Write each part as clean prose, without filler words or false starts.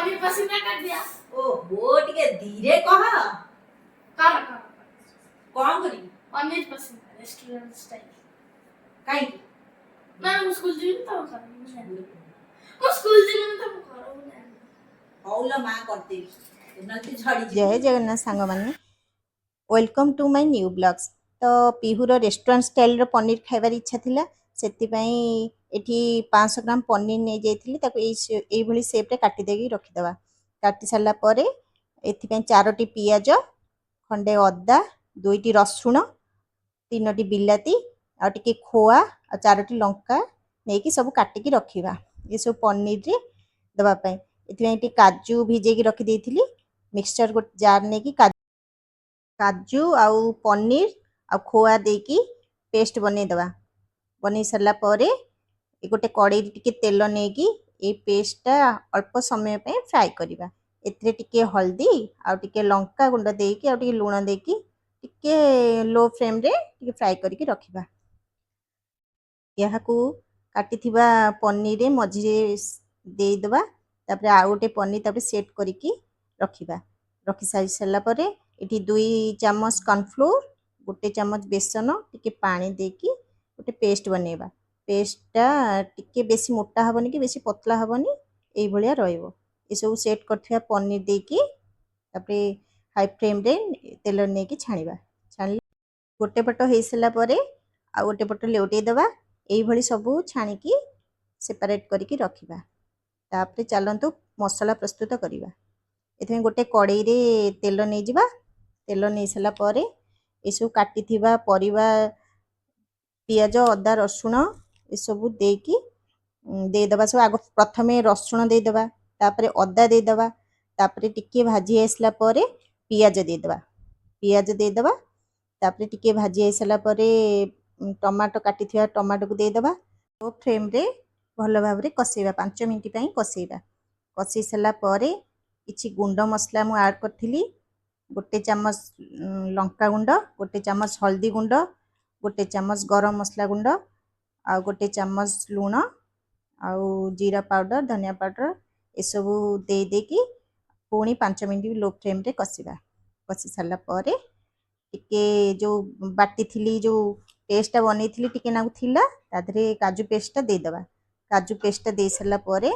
पनीर पसीना कर दिया। ओ वो टिके धीरे कह कर कौन करी पनीर पसीना रेस्टोरेंट स्टाइल काई मैं स्कूल जी में तो कर वो स्कूल जी में तो करो ना औला मां करते नलती झड़ी जय जगन्नाथ सांग मैंने welcome to my new blogs. तो पीहूर रेस्टोरेंट स्टाइल पनीर खाइबार इच्छा थिला सेतिपाई एठी 500 ग्राम पनीर नहीं जाइथिली ताको एई भली शेप रे काटी देगी रखि दवा। काटी सारला परे एथिपाई 4टी पियाज खंडे अदा 2टी रसुण 3टी बिलाती आ टिके खोआ आ 4टी लंका नेकी सब काटिकी रखिबा। ये सब पनीर रे दवा पई एथिपाई टी काजू भिजेकी रखि देइथिली मिक्सचर गोट जार नेकी काजू आउ पनीर आ खोआ देकी पेस्ट बनै दवा। बनै सरला परे गोटे कड़ाई टिके तेल नेकी ए पेस्टटा अल्प समय पे फ्राए करिबा। एथिरे टिके हल्दी आ टिके लंका गुंड देकी आ टिके लूण देकी टिके लो फ्लेम रे टिके फ्राए करिके रखिबा। याहाकू काटिथिबा पनीर रे मझिरे देई दवा तापर आ गोटे पनीर तापर सेट करिकी रखिबा। रखि सारला परे एठी 2 चम्मच कॉर्नफ्लोर गोटे चम्मच बेसन टिके पानी देकी गोटे पेस्ट बनेबा। पेस्टटा टिके बेसी मोटा हबनी कि बेसी पतला हबनी एई भलिया रहइबो। ए सब सेट करथिया पनीर देकी तापर हाई फ्लेम रे तेल नेकी छाणीबा। छाणी गोटे पट हेई सला परे आ गोटे पट लेउटेई दबा। एई भली सब छाणीकी सेपरेट करिकी रखिबा। तापर चलंतु मसाला प्रस्तुत करिबा। एथमे गोटे कड़ाई रे तेल नै जिबा। तेल नै सला परे ए सब काटिथिबा परिबा पियाज अदा रसुण ए सब देकी दे दबा। सब आगो प्रथमे रसुण दे दबा तापर अदा दे दबा तापर टिके भाजी आसला परे पियाज दे दबा। पियाज दे दबा तापर टिके भाजी आसला परे टमाटो काटिथिबा टमाटो को दे दबा। लो फ्लेम रे भलो भाबरे कसेबा 5 मिनिट पई कसेबा। कसी सला परे किछि गुंड मसला मु ऐड करथिली गोटे चम्मच लंका गुंड गोटे चम्मच हल्दी गुंड गोटे चम्मच गरम मसला गुंड आ गोटे चम्मच लूण आउ जीरा पाउडर धनिया पाउडर ए सब दे देकी पुणी 5 मिनिट लो फ्लेम रे कसिबा। कसी सारला परे टिके जो बाटी थिली जो पेस्टटा बनै थिली टिके नागु थिला ताधरे काजू पेस्टटा दे दबा। काजू पेस्टटा दे सरला परे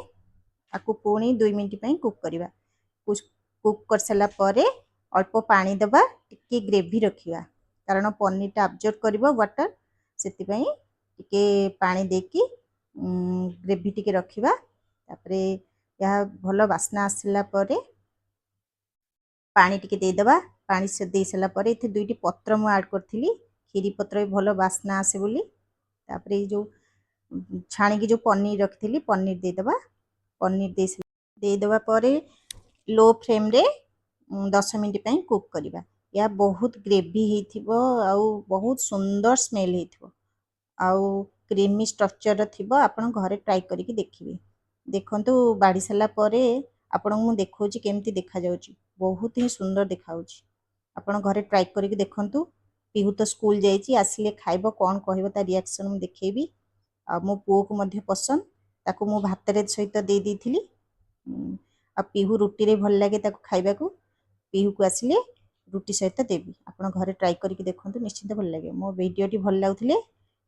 आकु पुणी 2 मिनिट पई कुक करिबा। कुक कर सरला परे अल्प पानी दबा टिके ग्रेवी रखिबा कारण पनीरटा अब्जॉर्ब करिवो वाटर सेति पई टिके पानी देकी ग्रेवी टिके रखिबा। तापरे या भलो वासना आसला परे पानी टिके दे दबा। पानी से दे सला परे इथे 2टी पत्र मु ऐड करथिली खीरी पत्र भलो वासना आसे बोली। तापरे जो छाणी की जो पनीर रखथिली पनीर दे दबा। पनीर दे दबा परे लो फ्लेम रे 10 मिनिट पई कुक करिबा। या बहुत ग्रेवी हेथिबो आउ बहुत सुंदर स्मेल हेथिबो आउ क्रीमी स्ट्रक्चर थिबो। आपण घरे ट्राई करिकि देखिबे। देखंतु बाडी सला परे आपण मु देखौची केमती देखा जाउची बहुत ही सुंदर देखाउची। आपण घरे ट्राई करिकि देखंतु। पीहू तो स्कूल जाइची आसिले खाइबो कोन कहइबो ता रिएक्शन मु देखेबी। आ मो पुओ को मध्ये पसंद ताको मु भात रे सहित दे देथिली। आ पीहू रुटी रे भल लागे ताको खाइबा को पीहू को आसिले रुटी सहित देबी। आपण घरे ट्राई करिकि देखंतु निश्चित भल लागे। मो वीडियो टी भल लागुथिले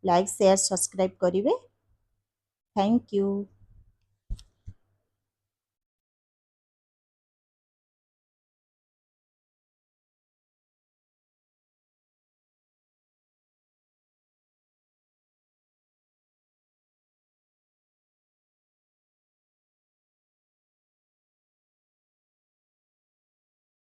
लाइक शेयर सब्सक्राइब करिवे। Thank you.